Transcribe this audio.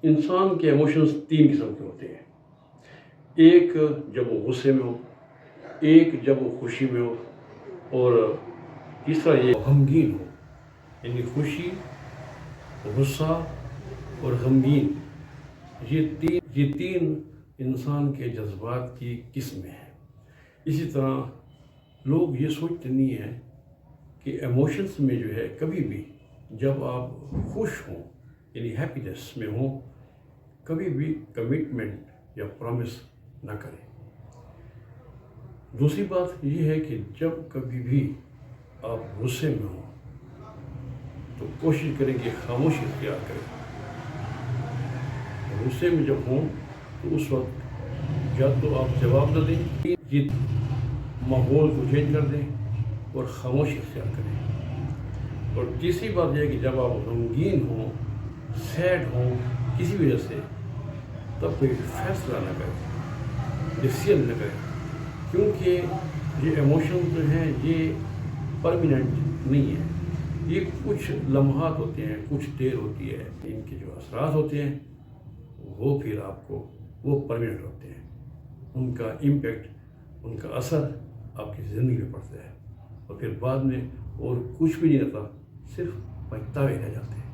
انسان کے ایموشنز تین قسم کے ہوتے ہیں. ایک جب وہ غصے میں ہو، ایک جب وہ خوشی میں ہو، اور تیسرا یہ غمگین ہو. یعنی خوشی، غصہ اور غمگین، یہ تین انسان کے جذبات کی قسمیں ہیں. اسی طرح لوگ یہ سوچتے نہیں ہیں کہ ایموشنز میں جو ہے کبھی بھی جب آپ خوش ہوں یعنی ہیپینس میں ہوں، کبھی بھی کمٹمنٹ یا پرومس نہ کریں. دوسری بات یہ ہے کہ جب کبھی بھی آپ غصے میں ہوں تو کوشش کریں کہ خاموشی اختیار کریں. غصے میں جب ہوں تو اس وقت یا تو آپ جواب نہ دیں، یہ ماحول کو چینج کر دیں اور خاموشی اختیار کریں. اور تیسری بات یہ ہے کہ جب آپ غمگین ہوں، سیڈ ہوں کسی وجہ سے، تب کوئی فیصلہ نہ کریں، ڈیسیژن نہ کریں، کیونکہ یہ ایموشن جو ہیں یہ پرماننٹ نہیں ہے. یہ کچھ لمحات ہوتے ہیں، کچھ دیر ہوتی ہے. ان کے جو اثرات ہوتے ہیں وہ پھر آپ کو وہ پرماننٹ ہوتے ہیں. ان کا امپیکٹ، ان کا اثر آپ کی زندگی میں پڑتا ہے، اور پھر بعد میں اور کچھ بھی نہیں رہتا، صرف پچھتاوے رہ جاتے ہیں.